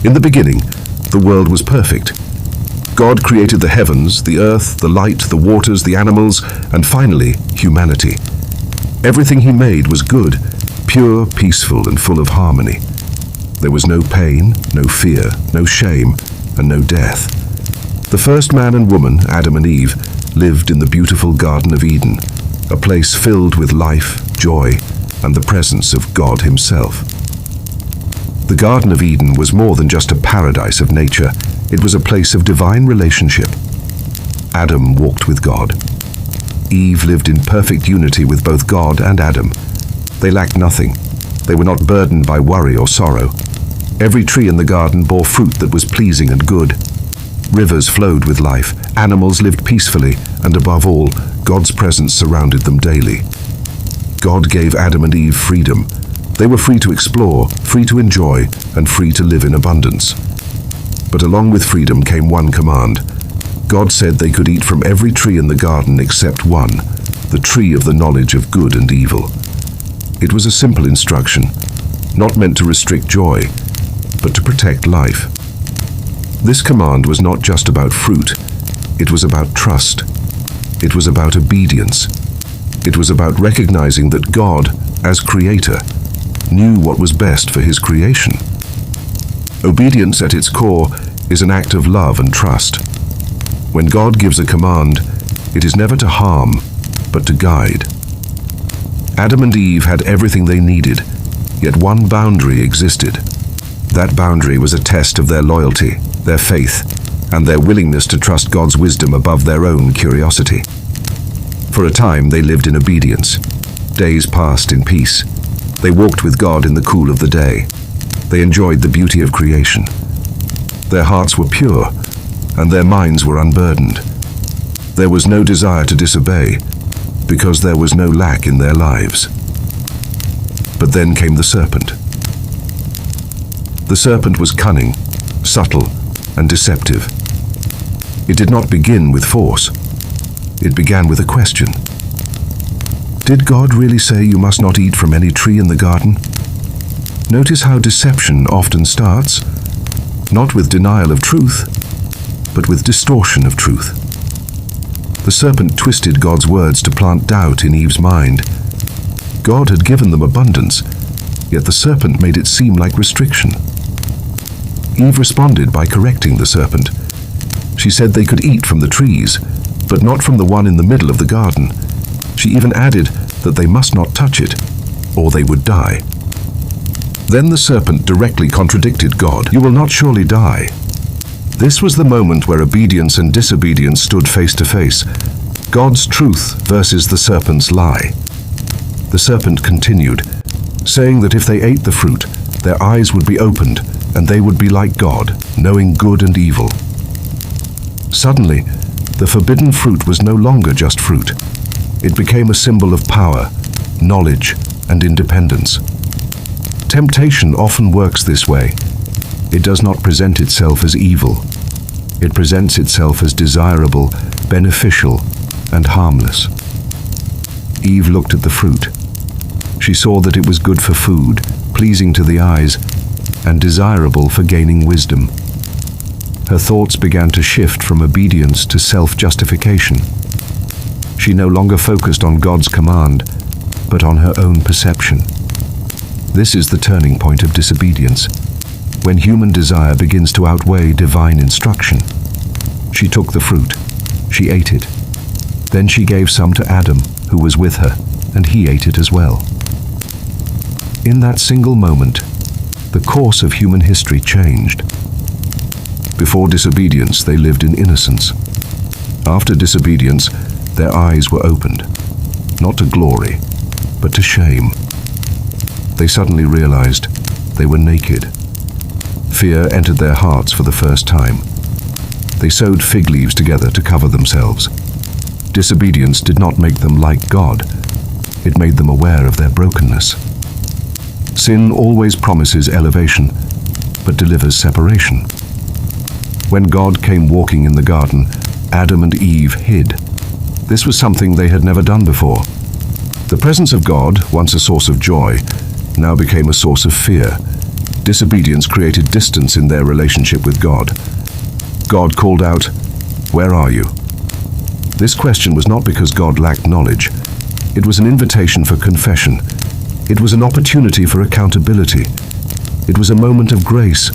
In the beginning, the world was perfect. God created the heavens, the earth, the light, the waters, the animals, and finally, humanity. Everything he made was good, pure, peaceful, and full of harmony. There was no pain, no fear, no shame, and no death. The first man and woman, Adam and Eve, lived in the beautiful Garden of Eden, a place filled with life, joy, and the presence of God himself. The Garden of Eden was more than just a paradise of nature. It was a place of divine relationship. Adam walked with God. Eve lived in perfect unity with both God and Adam. They lacked nothing. They were not burdened by worry or sorrow. Every tree in the garden bore fruit that was pleasing and good. Rivers flowed with life. Animals lived peacefully, and above all, God's presence surrounded them daily. God gave Adam and Eve freedom. They were free to explore, free to enjoy, and free to live in abundance. But along with freedom came one command. God said they could eat from every tree in the garden except one, the tree of the knowledge of good and evil. It was a simple instruction, not meant to restrict joy, but to protect life. This command was not just about fruit. It was about trust. It was about obedience. It was about recognizing that God, as creator, knew what was best for his creation. Obedience at its core is an act of love and trust. When God gives a command, it is never to harm, but to guide. Adam and Eve had everything they needed, yet one boundary existed. That boundary was a test of their loyalty, their faith, and their willingness to trust God's wisdom above their own curiosity. For a time, they lived in obedience. Days passed in peace. They walked with God in the cool of the day. They enjoyed the beauty of creation. Their hearts were pure, and their minds were unburdened. There was no desire to disobey, because there was no lack in their lives. But then came the serpent. The serpent was cunning, subtle, and deceptive. It did not begin with force. It began with a question. Did God really say you must not eat from any tree in the garden? Notice how deception often starts, not with denial of truth, but with distortion of truth. The serpent twisted God's words to plant doubt in Eve's mind. God had given them abundance, yet the serpent made it seem like restriction. Eve responded by correcting the serpent. She said they could eat from the trees, but not from the one in the middle of the garden. She even added that they must not touch it, or they would die. Then the serpent directly contradicted God. You will not surely die. This was the moment where obedience and disobedience stood face to face. God's truth versus the serpent's lie. The serpent continued, saying that if they ate the fruit, their eyes would be opened, and they would be like God, knowing good and evil. Suddenly, the forbidden fruit was no longer just fruit. It became a symbol of power, knowledge, and independence. Temptation often works this way. It does not present itself as evil. It presents itself as desirable, beneficial, and harmless. Eve looked at the fruit. She saw that it was good for food, pleasing to the eyes, and desirable for gaining wisdom. Her thoughts began to shift from obedience to self-justification. She no longer focused on God's command, but on her own perception. This is the turning point of disobedience, when human desire begins to outweigh divine instruction. She took the fruit. She ate it. Then she gave some to Adam, who was with her, and he ate it as well. In that single moment, the course of human history changed. Before disobedience, they lived in innocence. After disobedience, their eyes were opened, not to glory, but to shame. They suddenly realized they were naked. Fear entered their hearts for the first time. They sewed fig leaves together to cover themselves. Disobedience did not make them like God. It made them aware of their brokenness. Sin always promises elevation, but delivers separation. When God came walking in the garden, Adam and Eve hid. This was something they had never done before. The presence of God, once a source of joy, now became a source of fear. disobedience created distance in their relationship with God. God called out, "Where are you?" This question was not because God lacked knowledge. It was an invitation for confession. It was an opportunity for accountability. It was a moment of grace,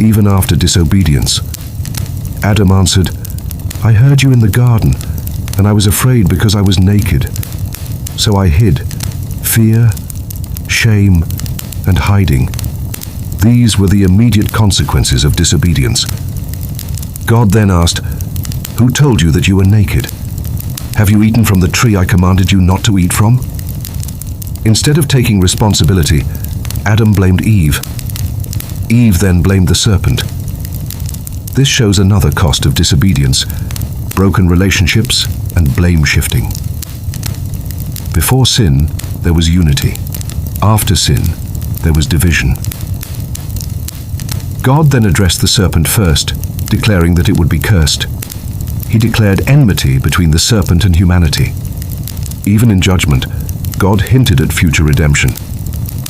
even after disobedience. Adam answered, "I heard you in the garden, and I was afraid because I was naked. So I hid. Fear, shame, and hiding. These were the immediate consequences of disobedience." God then asked, "Who told you that you were naked? Have you eaten from the tree I commanded you not to eat from?" Instead of taking responsibility, Adam blamed Eve. Eve then blamed the serpent. This shows another cost of disobedience: broken relationships and blame shifting. Before sin, there was unity. After sin, there was division. God then addressed the serpent first, declaring that it would be cursed. He declared enmity between the serpent and humanity. Even in judgment, God hinted at future redemption,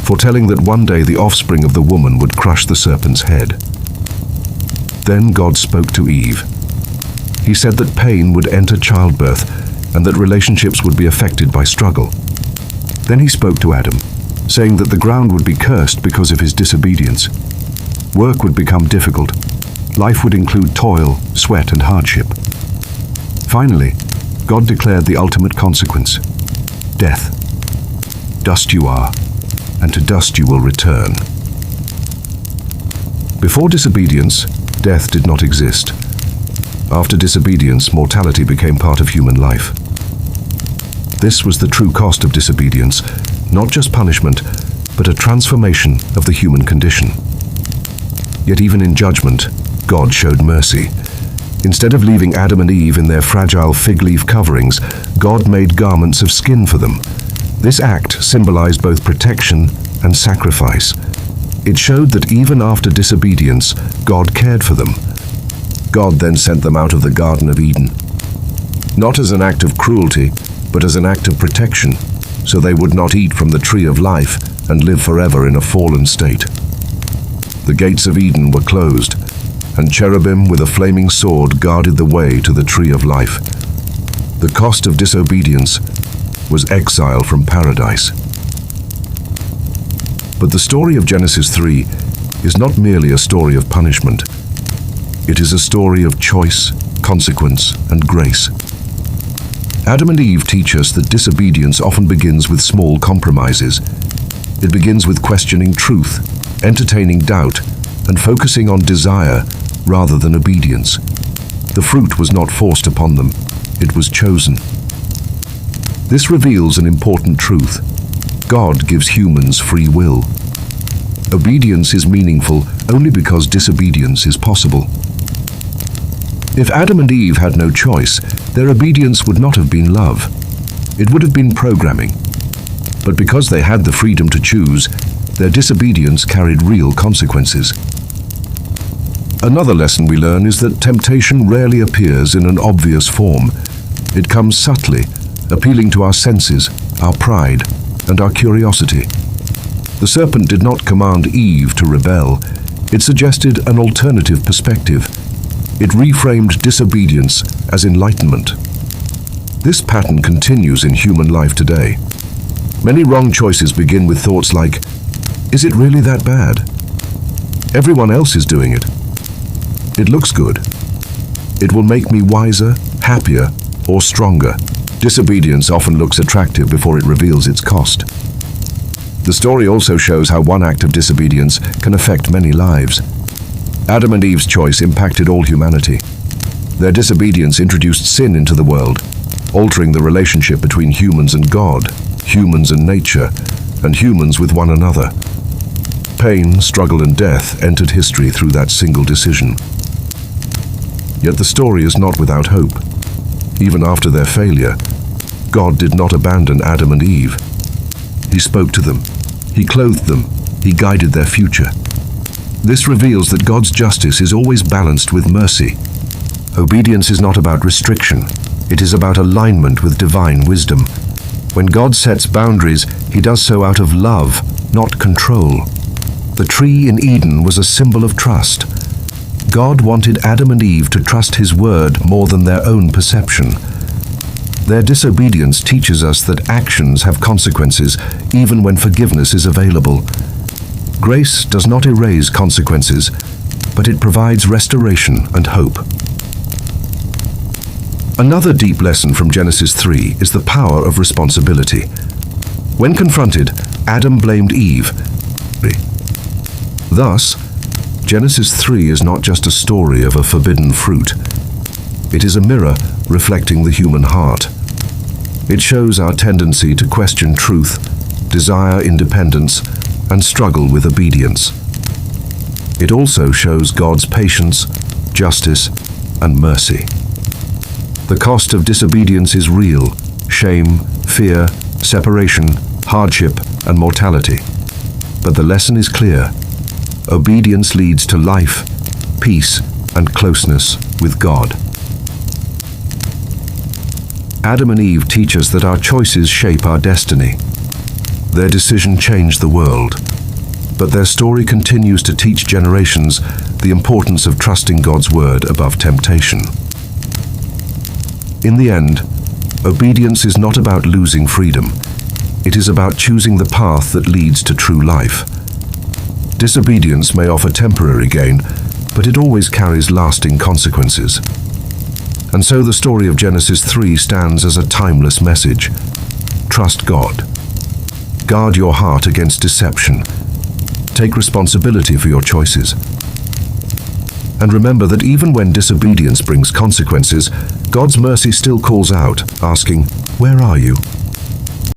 foretelling that one day the offspring of the woman would crush the serpent's head. Then God spoke to Eve. He said that pain would enter childbirth and that relationships would be affected by struggle. Then he spoke to Adam, saying that the ground would be cursed because of his disobedience. Work would become difficult. Life would include toil, sweat, and hardship. Finally, God declared the ultimate consequence: death. Dust you are, and to dust you will return. Before disobedience, death did not exist. After disobedience, mortality became part of human life. This was the true cost of disobedience, not just punishment, but a transformation of the human condition. Yet even in judgment, God showed mercy. Instead of leaving Adam and Eve in their fragile fig leaf coverings, God made garments of skin for them. This act symbolized both protection and sacrifice. It showed that even after disobedience, God cared for them. God then sent them out of the Garden of Eden, not as an act of cruelty, but as an act of protection, so they would not eat from the tree of life and live forever in a fallen state. The gates of Eden were closed, and cherubim with a flaming sword guarded the way to the tree of life. The cost of disobedience was exile from paradise. But the story of Genesis 3 is not merely a story of punishment. It is a story of choice, consequence, and grace. Adam and Eve teach us that disobedience often begins with small compromises. It begins with questioning truth, entertaining doubt, and focusing on desire rather than obedience. The fruit was not forced upon them, it was chosen. This reveals an important truth. God gives humans free will. Obedience is meaningful only because disobedience is possible. If Adam and Eve had no choice, their obedience would not have been love. It would have been programming. But because they had the freedom to choose, their disobedience carried real consequences. Another lesson we learn is that temptation rarely appears in an obvious form. It comes subtly, appealing to our senses, our pride, and our curiosity. The serpent did not command Eve to rebel. It suggested an alternative perspective. It reframed disobedience as enlightenment. This pattern continues in human life today. Many wrong choices begin with thoughts like, "Is it really that bad? Everyone else is doing it. It looks good. It will make me wiser, happier, or stronger." Disobedience often looks attractive before it reveals its cost. The story also shows how one act of disobedience can affect many lives. Adam and Eve's choice impacted all humanity. Their disobedience introduced sin into the world, altering the relationship between humans and God, humans and nature, and humans with one another. Pain, struggle, and death entered history through that single decision. Yet the story is not without hope. Even after their failure, God did not abandon Adam and Eve. He spoke to them, He clothed them, He guided their future. This reveals that God's justice is always balanced with mercy. Obedience is not about restriction, it is about alignment with divine wisdom. When God sets boundaries, He does so out of love, not control. The tree in Eden was a symbol of trust. God wanted Adam and Eve to trust His word more than their own perception. Their disobedience teaches us that actions have consequences even when forgiveness is available. Grace does not erase consequences, but it provides restoration and hope. Another deep lesson from Genesis 3 is the power of responsibility. When confronted, Adam blamed Eve. Thus, Genesis 3 is not just a story of a forbidden fruit. It is a mirror reflecting the human heart. It shows our tendency to question truth, desire independence, and struggle with obedience. It also shows God's patience, justice, and mercy. The cost of disobedience is real: shame, fear, separation, hardship, and mortality. But the lesson is clear. Obedience leads to life, peace, and closeness with God. Adam and Eve teach us that our choices shape our destiny. Their decision changed the world, but their story continues to teach generations the importance of trusting God's word above temptation. In the end, obedience is not about losing freedom. It is about choosing the path that leads to true life. Disobedience may offer temporary gain, but it always carries lasting consequences. And so the story of Genesis 3 stands as a timeless message. Trust God. Guard your heart against deception. Take responsibility for your choices. And remember that even when disobedience brings consequences, God's mercy still calls out, asking, "Where are you?"